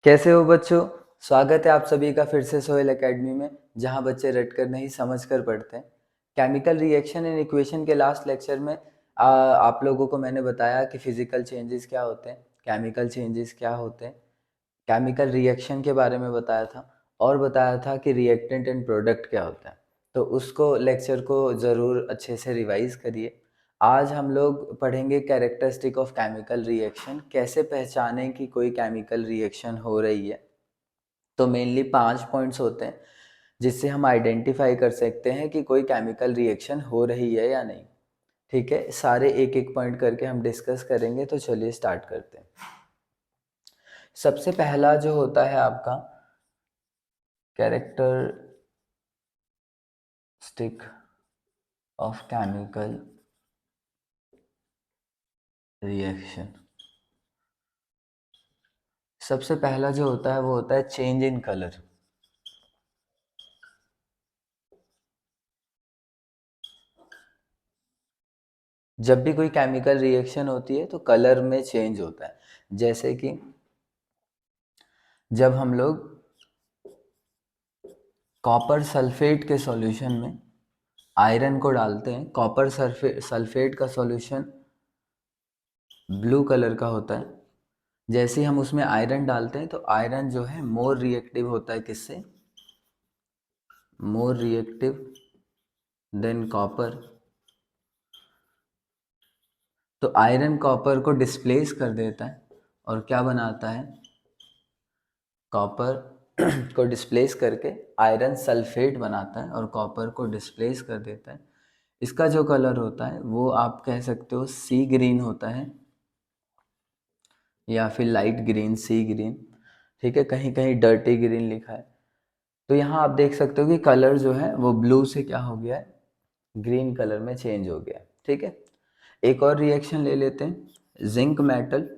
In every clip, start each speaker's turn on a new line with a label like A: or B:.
A: कैसे हो बच्चों। स्वागत है आप सभी का फिर से सोहेल एकेडमी में, जहां बच्चे रटकर नहीं समझकर पढ़ते हैं। केमिकल रिएक्शन एंड इक्वेशन के लास्ट लेक्चर में आप लोगों को मैंने बताया कि फिजिकल चेंजेस क्या होते हैं, केमिकल चेंजेस क्या होते हैं, केमिकल रिएक्शन के बारे में बताया था और बताया था कि रिएक्टेंट एंड प्रोडक्ट क्या होता है। तो उसको लेक्चर को ज़रूर अच्छे से रिवाइज करिए। आज हम लोग पढ़ेंगे कैरेक्टरिस्टिक ऑफ केमिकल रिएक्शन, कैसे पहचानें कि कोई केमिकल रिएक्शन हो रही है। तो मेनली 5 पॉइंट्स होते हैं जिससे हम आइडेंटिफाई कर सकते हैं कि कोई केमिकल रिएक्शन हो रही है या नहीं। ठीक है, सारे एक एक पॉइंट करके हम डिस्कस करेंगे। तो चलिए स्टार्ट करते हैं। सबसे पहला जो होता है आपका कैरेक्टरिस्टिक ऑफ केमिकल रिएक्शन, सबसे पहला जो होता है वो होता है चेंज इन कलर। जब भी कोई केमिकल रिएक्शन होती है तो कलर में चेंज होता है। जैसे कि जब हम लोग कॉपर सल्फेट के सॉल्यूशन में आयरन को डालते हैं, कॉपर सल्फेट का सॉल्यूशन ब्लू कलर का होता है। जैसे ही हम उसमें आयरन डालते हैं तो आयरन जो है मोर रिएक्टिव होता है, किससे? More reactive than copper. तो आयरन कॉपर को डिस्प्लेस कर देता है और क्या बनाता है? कॉपर को डिस्प्लेस करके आयरन सल्फेट बनाता है और कॉपर को डिस्प्लेस कर देता है। इसका जो कलर होता है वो आप कह सकते हो सी ग्रीन होता है या फिर लाइट ग्रीन, सी ग्रीन। ठीक है, कहीं कहीं डर्टी ग्रीन लिखा है। तो यहाँ आप देख सकते हो कि कलर जो है वो ब्लू से क्या हो गया है, ग्रीन कलर में चेंज हो गया है। ठीक है, एक और रिएक्शन ले लेते हैं, जिंक मेटल।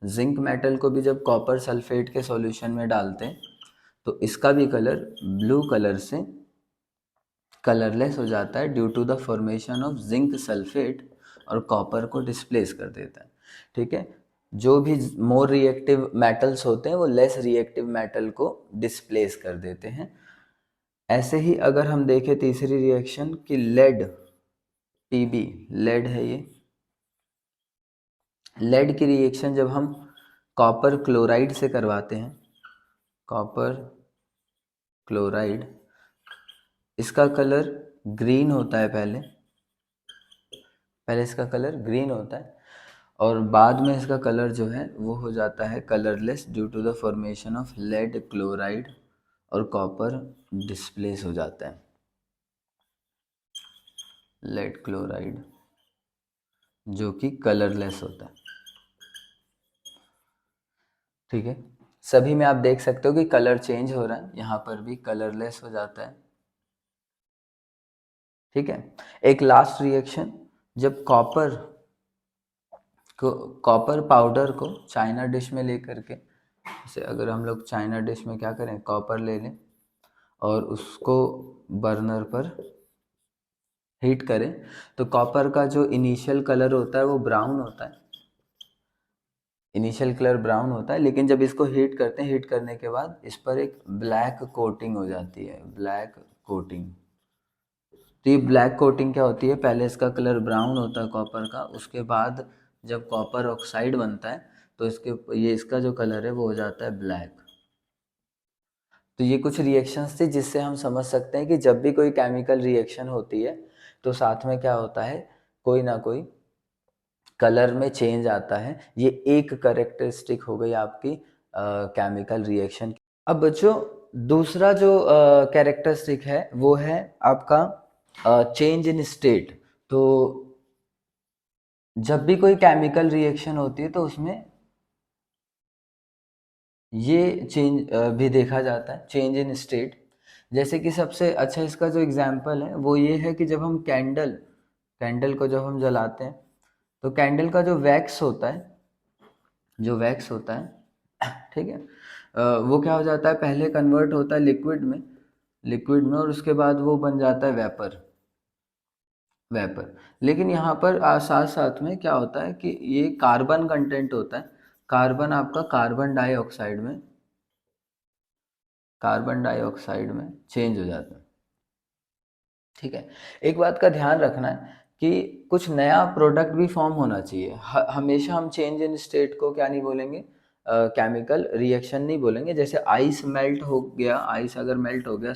A: जिंक मेटल को भी जब कॉपर सल्फेट के सॉल्यूशन में डालते हैं तो इसका भी कलर ब्लू कलर से कलरलेस हो जाता है due to the formation of zinc sulphate और कॉपर को डिस्प्लेस कर देता है। ठीक है, जो भी मोर रिएक्टिव मेटल्स होते हैं वो लेस रिएक्टिव मेटल को डिस्प्लेस कर देते हैं। ऐसे ही अगर हम देखें तीसरी रिएक्शन कि लेड, पीबी, लेड है ये। लेड की रिएक्शन जब हम कॉपर क्लोराइड से करवाते हैं, कॉपर क्लोराइड, इसका कलर ग्रीन होता है। पहले इसका कलर ग्रीन होता है और बाद में इसका कलर जो है वो हो जाता है colourless due to the formation of lead chloride और कॉपर डिस्प्लेस हो जाता है। लेड क्लोराइड जो कि कलरलेस होता है। ठीक है, सभी में आप देख सकते हो कि कलर चेंज हो रहा है, यहाँ पर भी कलरलेस हो जाता है। ठीक है, एक लास्ट रिएक्शन, जब कॉपर पाउडर को चाइना डिश में लेकर के, जैसे अगर हम लोग चाइना डिश में क्या करें, कॉपर ले लें और उसको बर्नर पर हीट करें तो कॉपर का जो इनिशियल कलर होता है वो ब्राउन होता है। इनिशियल कलर ब्राउन होता है, लेकिन जब इसको हीट करते हैं, हीट करने के बाद इस पर एक ब्लैक कोटिंग हो जाती है, ब्लैक कोटिंग। तो ये ब्लैक कोटिंग क्या होती है? पहले इसका कलर ब्राउन होता है कॉपर का, उसके बाद जब कॉपर ऑक्साइड बनता है तो इसका जो कलर है वो हो जाता है ब्लैक। तो ये कुछ रिएक्शंस थे जिससे हम समझ सकते हैं कि जब भी कोई केमिकल रिएक्शन होती है तो साथ में क्या होता है, कोई ना कोई कलर में चेंज आता है। ये एक कैरेक्टरिस्टिक हो गई आपकी केमिकल रिएक्शन की। अब बच्चों दूसरा जो कैरेक्टरिस्टिक है वो है आपका चेंज इन स्टेट। तो जब भी कोई केमिकल रिएक्शन होती है तो उसमें ये चेंज भी देखा जाता है, चेंज इन स्टेट। जैसे कि सबसे अच्छा इसका जो एग्जांपल है वो ये है कि जब हम कैंडल को जब हम जलाते हैं तो कैंडल का जो वैक्स होता है, ठीक है, वो क्या हो जाता है, पहले कन्वर्ट होता है लिक्विड में और उसके बाद वो बन जाता है वेपर। लेकिन यहाँ पर साथ साथ में क्या होता है कि ये कार्बन कंटेंट होता है। कार्बन आपका कार्बन डाइऑक्साइड में कार्बन डाइऑक्साइड में चेंज हो जाते हैं। ठीक है, एक बात का ध्यान रखना है कि कुछ नया प्रोडक्ट भी फॉर्म होना चाहिए। हमेशा हम चेंज इन स्टेट को क्या नहीं बोलेंगे, केमिकल रिएक्शन नहीं बोलेंगे। जैसे आइस मेल्ट हो गया, आइस अगर मेल्ट हो गया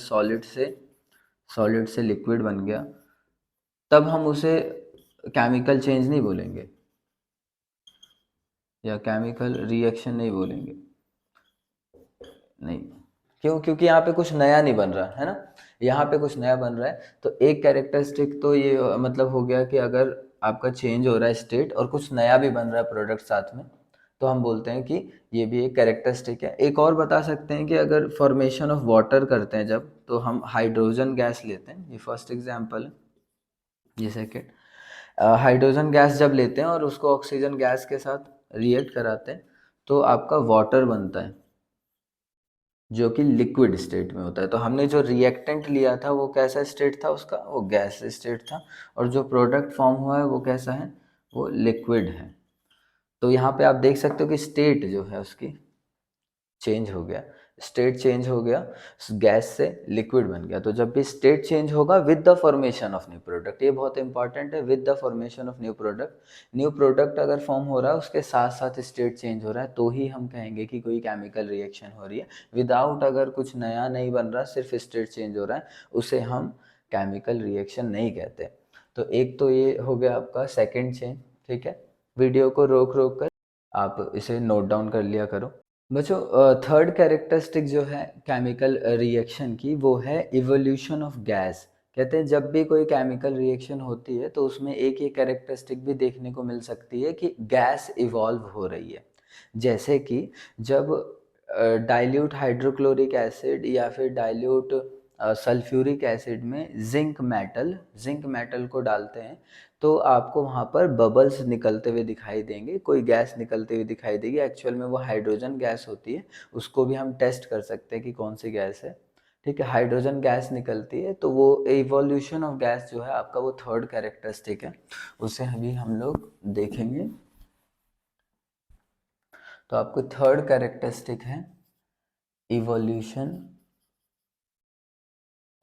A: सॉलिड से लिक्विड बन गया, तब हम उसे केमिकल चेंज नहीं बोलेंगे या केमिकल रिएक्शन नहीं बोलेंगे। नहीं, क्यों? क्योंकि यहाँ पे कुछ नया नहीं बन रहा है ना, यहाँ पे कुछ नया बन रहा है। तो एक कैरेक्टरिस्टिक तो ये मतलब हो गया कि अगर आपका चेंज हो रहा है स्टेट और कुछ नया भी बन रहा है प्रोडक्ट साथ में, तो हम बोलते हैं कि ये भी एक कैरेक्टरिस्टिक है। एक और बता सकते हैं कि अगर फॉर्मेशन ऑफ वाटर करते हैं जब, तो हम हाइड्रोजन गैस लेते हैं, ये फर्स्ट एग्जाम्पल है। ये सेकेंड, हाइड्रोजन गैस जब लेते हैं और उसको ऑक्सीजन गैस के साथ रिएक्ट कराते हैं, तो आपका वाटर बनता है जो कि लिक्विड स्टेट में होता है। तो हमने जो रिएक्टेंट लिया था वो कैसा स्टेट था उसका, वो गैस स्टेट था, और जो प्रोडक्ट फॉर्म हुआ है वो कैसा है, वो लिक्विड है। तो यहाँ पे आप देख सकते हो कि स्टेट जो है उसकी चेंज हो गया, स्टेट चेंज हो गया, गैस से लिक्विड बन गया। तो जब भी स्टेट चेंज होगा with the formation of new product, ये बहुत इंपॉर्टेंट है, with the formation of new product अगर फॉर्म हो रहा है उसके साथ साथ स्टेट चेंज हो रहा है, तो ही हम कहेंगे कि कोई केमिकल रिएक्शन हो रही है। विदाउट अगर कुछ नया नहीं बन रहा, सिर्फ स्टेट चेंज हो रहा है, उसे हम केमिकल रिएक्शन नहीं कहते। तो एक तो ये हो गया आपका सेकेंड चेंज। ठीक है, वीडियो को रोक रोक कर आप इसे नोट डाउन कर लिया करो। बच्चों, थर्ड कैरेक्टरिस्टिक जो है केमिकल रिएक्शन की, वो है इवोल्यूशन ऑफ गैस। कहते हैं जब भी कोई केमिकल रिएक्शन होती है तो उसमें एक ये कैरेक्टरिस्टिक भी देखने को मिल सकती है कि गैस इवॉल्व हो रही है। जैसे कि जब डाइल्यूट हाइड्रोक्लोरिक एसिड या फिर डाइल्यूट सल्फ्यूरिक एसिड में जिंक मेटल को डालते हैं, तो आपको वहाँ पर बबल्स निकलते हुए दिखाई देंगे, कोई गैस निकलती हुई दिखाई देगी। एक्चुअल में वो हाइड्रोजन गैस होती है, उसको भी हम टेस्ट कर सकते हैं कि कौन सी गैस है। ठीक है, हाइड्रोजन गैस निकलती है, तो वो इवोल्यूशन ऑफ गैस जो है आपका, वो थर्ड कैरेक्टरिस्टिक है, उसे अभी हम लोग देखेंगे। तो आपको थर्ड कैरेक्टरिस्टिक है evolution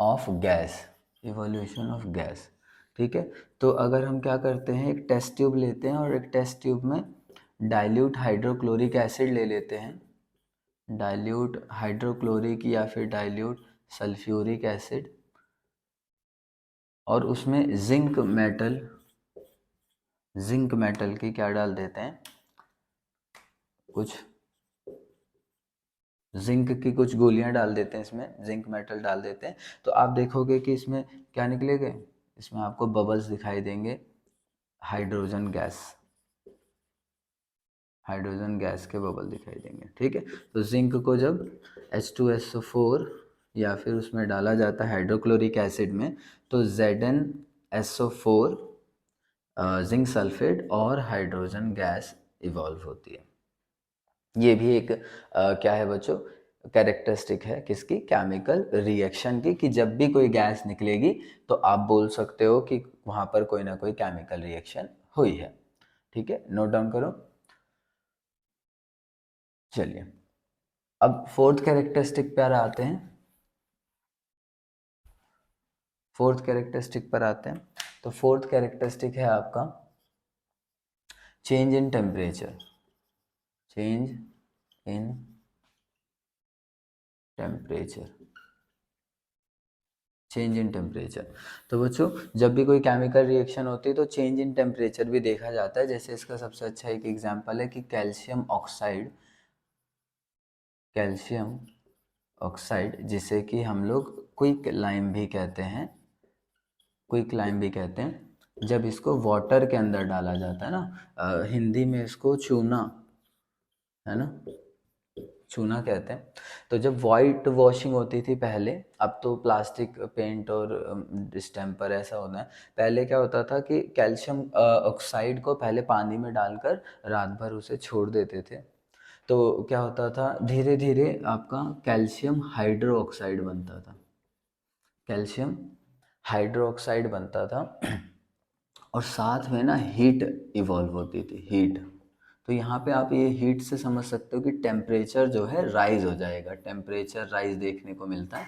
A: of gas, evolution of gas. ठीक है, तो अगर हम क्या करते हैं, एक टेस्ट ट्यूब लेते हैं और एक टेस्ट ट्यूब में डाइल्यूट हाइड्रोक्लोरिक एसिड ले लेते हैं, डाइल्यूट हाइड्रोक्लोरिक या फिर डाइल्यूट सल्फ्यूरिक एसिड, और उसमें जिंक मेटल की क्या डाल देते हैं, कुछ जिंक की कुछ गोलियां डाल देते हैं, इसमें जिंक मेटल डाल देते हैं। तो आप देखोगे कि इसमें क्या निकलेगा, इसमें आपको बबल्स दिखाई देंगे, हाइड्रोजन गैस, हाइड्रोजन गैस के बबल दिखाई देंगे। ठीक है, तो जिंक को जब H2SO4 या फिर उसमें डाला जाता है हाइड्रोक्लोरिक एसिड में, तो ZnSO4 जिंक सल्फेट और हाइड्रोजन गैस इवॉल्व होती है। ये भी एक क्या है बच्चों, कैरेक्टरिस्टिक है किसकी, केमिकल रिएक्शन की, कि जब भी कोई गैस निकलेगी तो आप बोल सकते हो कि वहाँ पर कोई ना कोई केमिकल रिएक्शन हुई है। ठीक है, नोट डाउन करो। चलिए, अब फोर्थ कैरेक्टरिस्टिक पर आते हैं, फोर्थ कैरेक्टरिस्टिक पर आते हैं। तो फोर्थ कैरेक्टरिस्टिक है आपका change in temperature, change in temperature, change in temperature. तो बच्चों, जब भी कोई केमिकल रिएक्शन होती है तो चेंज इन टेम्परेचर भी देखा जाता है। जैसे इसका सबसे अच्छा एक एग्जांपल है कि कैल्शियम ऑक्साइड, कैल्शियम ऑक्साइड जिसे कि हम लोग क्विक लाइम भी कहते हैं, क्विक लाइम भी कहते हैं, जब इसको वाटर के अंदर डाला जाता है ना, हिंदी में इसको चूना, है ना, चूना कहते हैं। तो जब वाइट वॉशिंग होती थी पहले, अब तो प्लास्टिक पेंट और डिस्टेम्पर ऐसा होना है, पहले क्या होता था कि कैल्शियम ऑक्साइड को पहले पानी में डालकर रात भर उसे छोड़ देते थे। तो क्या होता था, धीरे धीरे आपका कैल्शियम हाइड्रो ऑक्साइड बनता था, कैल्शियम हाइड्रो ऑक्साइड बनता था, और साथ में ना हीट इवॉल्व होती थी, हीट। तो यहाँ पे आप ये हीट से समझ सकते हो कि टेम्परेचर जो है राइज हो जाएगा, टेम्परेचर राइज देखने को मिलता है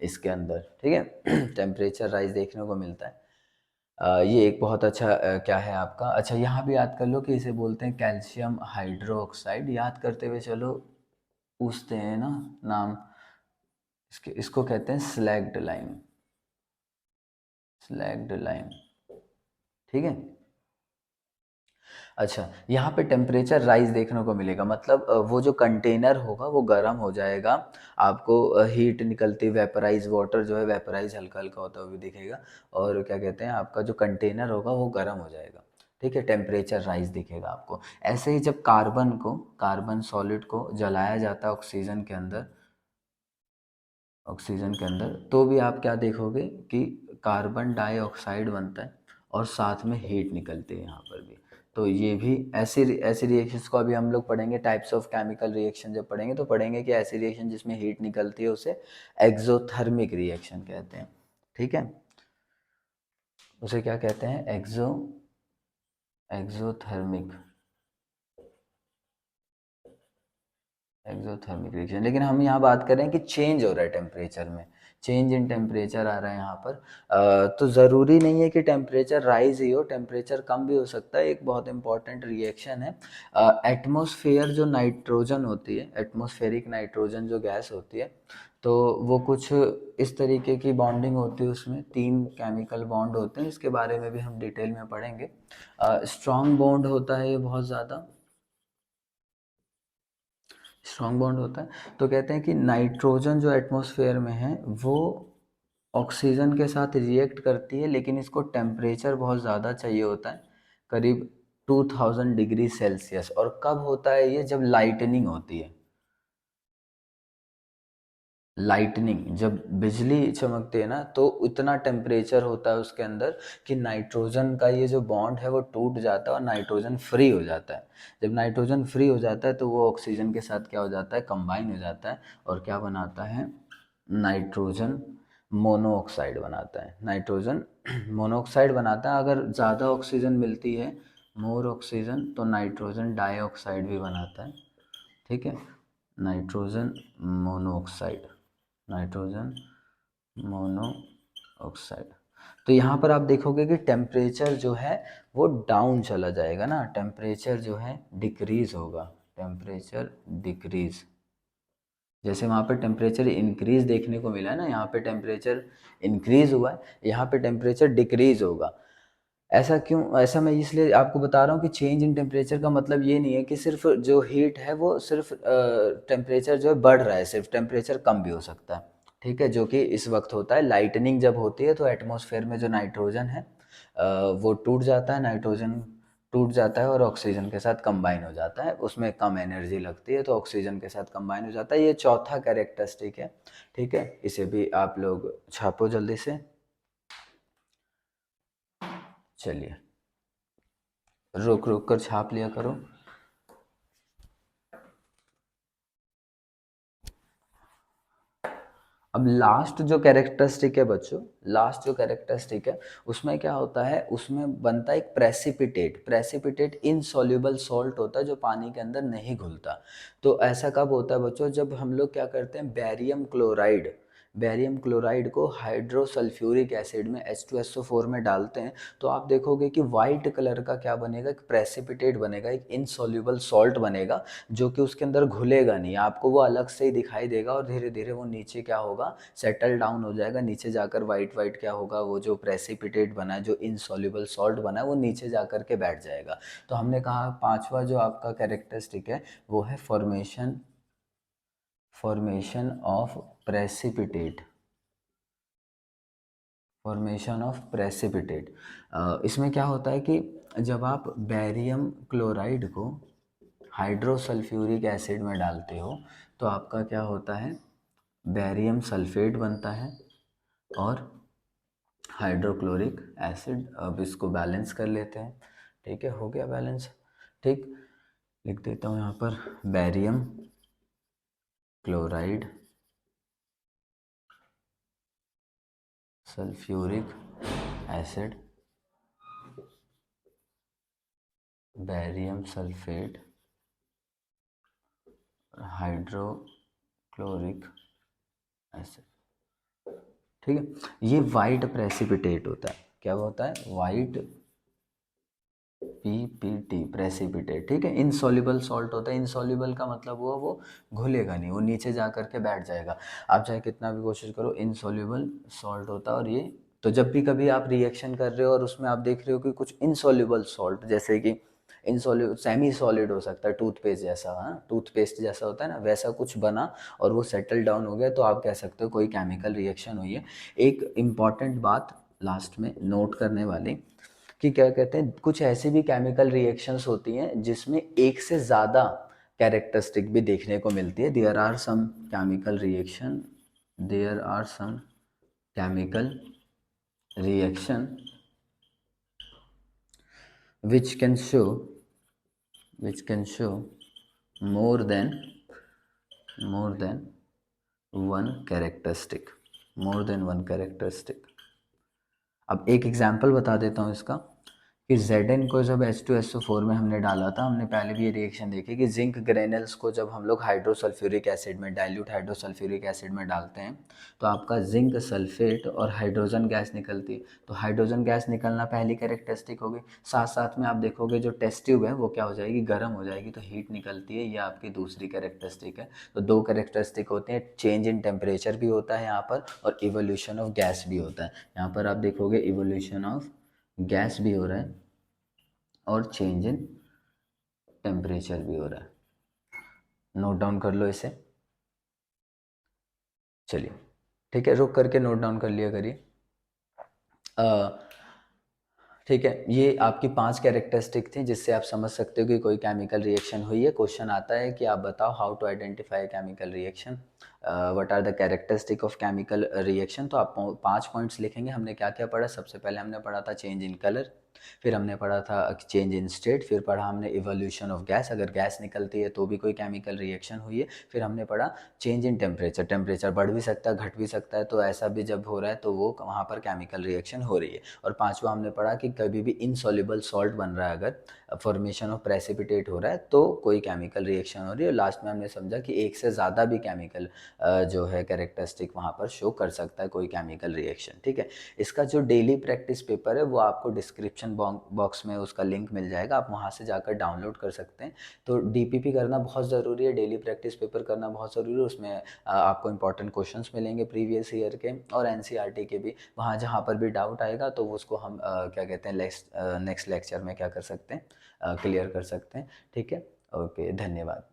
A: इसके अंदर, ठीक है। टेम्परेचर राइज देखने को मिलता है। ये एक बहुत अच्छा क्या है आपका, अच्छा यहाँ भी याद कर लो कि इसे बोलते हैं कैल्शियम हाइड्रोक्साइड। याद करते हुए चलो, पूछते हैं ना नाम इसको कहते हैं स्लैग्ड लाइम, स्लैग्ड लाइम, ठीक है। अच्छा, यहाँ पे टेम्परेचर राइज देखने को मिलेगा, मतलब वो जो कंटेनर होगा वो गर्म हो जाएगा, आपको हीट निकलती, वेपराइज वाटर जो है वेपराइज हल्का हल्का होता हुआ भी दिखेगा, और क्या कहते हैं आपका जो कंटेनर होगा वो गर्म हो जाएगा, ठीक है। टेम्परेचर राइज दिखेगा आपको। ऐसे ही जब कार्बन सॉलिड को जलाया जाता है ऑक्सीजन के अंदर, तो भी आप क्या देखोगे कि कार्बन डाइऑक्साइड बनता है और साथ में हीट निकलती है यहाँ पर भी। तो ये भी ऐसे ऐसे रिएक्शंस को अभी हम लोग पढ़ेंगे, टाइप्स ऑफ केमिकल रिएक्शन जब पढ़ेंगे तो पढ़ेंगे कि ऐसी रिएक्शन जिसमें हीट निकलती है उसे एक्सोथर्मिक रिएक्शन कहते हैं, ठीक है। उसे क्या कहते हैं, एक्सोथर्मिक एक्सोथर्मिक रिएक्शन। लेकिन हम यहाँ बात कर रहे हैं कि चेंज हो रहा है टेम्परेचर में, चेंज इन टेम्परेचर आ रहा है यहाँ पर। तो ज़रूरी नहीं है कि टेम्परेचर राइज ही हो, टेम्परेचर कम भी हो सकता है। एक बहुत इंपॉर्टेंट रिएक्शन है, एटमॉस्फेयर जो नाइट्रोजन होती है, एटमॉस्फेरिक नाइट्रोजन जो गैस होती है, तो वो कुछ इस तरीके की बॉन्डिंग होती है, उसमें 3 केमिकल बॉन्ड होते हैं, इसके बारे में भी हम डिटेल में पढ़ेंगे। स्ट्रॉन्ग बॉन्ड होता है ये बहुत ज़्यादा, स्ट्रॉन्ग बॉन्ड होता है। तो कहते हैं कि नाइट्रोजन जो एटमॉस्फेयर में है वो ऑक्सीजन के साथ रिएक्ट करती है, लेकिन इसको टेम्परेचर बहुत ज़्यादा चाहिए होता है, करीब 2000 डिग्री सेल्सियस। और कब होता है ये, जब लाइटनिंग होती है, लाइटनिंग जब बिजली चमकती है ना, तो इतना टेम्परेचर होता है उसके अंदर कि नाइट्रोजन का ये जो बॉन्ड है वो टूट जाता है और नाइट्रोजन फ्री हो जाता है। जब नाइट्रोजन फ्री हो जाता है तो वो ऑक्सीजन के साथ क्या हो जाता है, कंबाइन हो जाता है, और क्या बनाता है, नाइट्रोजन मोनोऑक्साइड बनाता है, नाइट्रोजन मोनोऑक्साइड बनाता है। अगर ज़्यादा ऑक्सीजन मिलती है, मोर ऑक्सीजन, तो नाइट्रोजन डाइऑक्साइड भी बनाता है, ठीक है। Nitrogen monoxide, nitrogen monoxide. तो यहाँ पर आप देखोगे कि टेम्परेचर जो है वो डाउन चला जाएगा ना, टेम्परेचर जो है डिक्रीज होगा, टेम्परेचर डिक्रीज। जैसे वहाँ पर टेम्परेचर इंक्रीज देखने को मिला है ना, यहाँ पे टेम्परेचर इंक्रीज हुआ है, यहाँ पे टेम्परेचर डिक्रीज होगा। ऐसा क्यों, ऐसा मैं इसलिए आपको बता रहा हूँ कि चेंज इन टेम्परेचर का मतलब ये नहीं है कि सिर्फ जो हीट है वो सिर्फ टेम्परेचर जो है बढ़ रहा है, सिर्फ टेम्परेचर कम भी हो सकता है, ठीक है। जो कि इस वक्त होता है, लाइटनिंग जब होती है तो एटमॉस्फेयर में जो नाइट्रोजन है वो टूट जाता है, नाइट्रोजन टूट जाता है और ऑक्सीजन के साथ कंबाइन हो जाता है, उसमें कम एनर्जी लगती है तो ऑक्सीजन के साथ कंबाइन हो जाता है। ये चौथा कैरेक्टरिस्टिक है, ठीक है। इसे भी आप लोग छापो जल्दी से, चलिए रुक रुक कर छाप लिया करो। अब लास्ट जो कैरेक्टरिस्टिक है बच्चों, लास्ट जो कैरेक्टरिस्टिक है उसमें क्या होता है, उसमें बनता है एक प्रेसिपिटेट। प्रेसिपिटेट इनसॉल्युबल सॉल्ट होता है जो पानी के अंदर नहीं घुलता। तो ऐसा कब होता है बच्चों, जब हम लोग क्या करते हैं, बैरियम क्लोराइड को हाइड्रोसल्फ्यूरिक एसिड में H2SO4 में डालते हैं, तो आप देखोगे कि वाइट कलर का क्या बनेगा, एक प्रेसिपिटेट बनेगा, एक इनसॉल्युबल सॉल्ट बनेगा, जो कि उसके अंदर घुलेगा नहीं, आपको वो अलग से ही दिखाई देगा और धीरे धीरे वो नीचे क्या होगा, सेटल डाउन हो जाएगा, नीचे जाकर वाइट वाइट क्या होगा, वो जो प्रेसिपिटेट बना है, जो इनसॉल्युबल सॉल्ट बना है, वो नीचे जाकर के बैठ जाएगा। तो हमने कहा पांचवा जो आपका कैरेक्टरिस्टिक है वो है formation of precipitate, formation of precipitate. इसमें क्या होता है कि जब आप बैरियम क्लोराइड को हाइड्रोसल्फ्यूरिक एसिड में डालते हो तो आपका क्या होता है, बैरियम सल्फेट बनता है और हाइड्रोक्लोरिक एसिड। अब इसको बैलेंस कर लेते हैं, ठीक है, हो गया बैलेंस, ठीक। लिख देता हूँ यहाँ पर barium chloride sulphuric acid, barium sulphate hydrochloric acid, ठीक है। ये वाइट प्रेसिपिटेट होता है, क्या होता है, वाइट पीपीटी प्रेसिपिटेट, ठीक है। इनसॉल्युबल सॉल्ट होता है, इनसॉल्युबल का मतलब हुआ वो घुलेगा नहीं, वो नीचे जा करके बैठ जाएगा, आप चाहे कितना भी कोशिश करो, इनसॉल्युबल सॉल्ट होता है। और ये तो जब भी कभी आप रिएक्शन कर रहे हो और उसमें आप देख रहे हो कि कुछ इनसॉल्युबल सॉल्ट, जैसे कि इनसॉल्यु सेमी सॉलिड हो सकता है, टूथपेस्ट जैसा, हाँ टूथपेस्ट जैसा होता है ना, वैसा कुछ बना और वो सेटल डाउन हो गया, तो आप कह सकते हो कोई केमिकल रिएक्शन हुई है। एक इम्पॉर्टेंट बात लास्ट में नोट करने वाली, कि क्या कहते हैं, कुछ ऐसी भी केमिकल रिएक्शंस होती हैं जिसमें एक से ज़्यादा कैरेक्टरिस्टिक भी देखने को मिलती है। There are some chemical reaction, there are some chemical reaction which can show which can show more than more than one characteristic, more than one characteristic। अब एक एग्जांपल बता देता हूँ इसका, कि Zn को जब H2SO4 में हमने डाला था, हमने पहले भी ये रिएक्शन देखी कि जिंक ग्रेनल्स को जब हम लोग हाइड्रोसल्फ्यूरिक एसिड में, डाइल्यूट हाइड्रोसल्फ्यूरिक एसिड में डालते हैं, तो आपका जिंक सल्फेट और हाइड्रोजन गैस निकलती है। तो हाइड्रोजन गैस निकलना पहली कैरेक्टरिस्टिक होगी। साथ साथ में आप देखोगे जो टेस्ट ट्यूब है वो क्या हो जाएगी, गर्म हो जाएगी, तो हीट निकलती है, ये आपकी दूसरी कैरेक्टरिस्टिक है। तो दो कैरेक्टरिस्टिक होते हैं, चेंज इन टेम्परेचर भी होता है यहाँ पर, और इवोल्यूशन ऑफ गैस भी होता है। यहाँ पर आप देखोगे इवोल्यूशन ऑफ गैस भी हो रहा है और चेंज इन टेम्परेचर भी हो रहा है। नोट डाउन कर लो इसे, चलिए ठीक है, रुक करके नोट डाउन कर लिया करिए। ठीक है, ये आपकी 5 कैरेक्टरिस्टिक थी जिससे आप समझ सकते हो कि कोई केमिकल रिएक्शन हुई है। क्वेश्चन आता है कि आप बताओ how to identify chemical reaction, what are the characteristic of chemical reaction. तो आप 5 पॉइंट्स लिखेंगे। हमने क्या क्या पढ़ा, सबसे पहले हमने पढ़ा था चेंज इन कलर, फिर हमने पढ़ा था चेंज इन स्टेट, फिर पढ़ा हमने इवोल्यूशन ऑफ गैस, अगर गैस निकलती है तो भी कोई केमिकल रिएक्शन हुई है, फिर हमने पढ़ा चेंज इन टेम्परेचर, टेम्परेचर बढ़ भी सकता है घट भी सकता है, तो ऐसा भी जब हो रहा है तो वो वहाँ पर केमिकल रिएक्शन हो रही है। और पांचवा हमने पढ़ा कि कभी भी इनसॉल्युबल सॉल्ट बन रहा है, अगर फॉर्मेशन ऑफ प्रेसिपिटेट हो रहा है तो कोई केमिकल रिएक्शन हो रही है। लास्ट में हमने समझा कि एक से ज़्यादा भी केमिकल जो है कैरेक्टरिस्टिक वहाँ पर शो कर सकता है कोई केमिकल रिएक्शन, ठीक है। इसका जो डेली प्रैक्टिस पेपर है वो आपको डिस्क्रिप्शन बॉक्स में उसका लिंक मिल जाएगा, आप वहाँ से जाकर डाउनलोड कर सकते हैं। तो डीपीपी करना बहुत ज़रूरी है, डेली प्रैक्टिस पेपर करना बहुत ज़रूरी है। उसमें आपको इंपॉर्टेंट क्वेश्चंस मिलेंगे प्रीवियस ईयर के और एनसीईआरटी के भी। वहाँ जहाँ पर भी डाउट आएगा तो उसको हम क्या कहते हैं नेक्स्ट लेक्चर में क्या कर सकते हैं, क्लियर कर सकते हैं, ठीक है। ओके, धन्यवाद।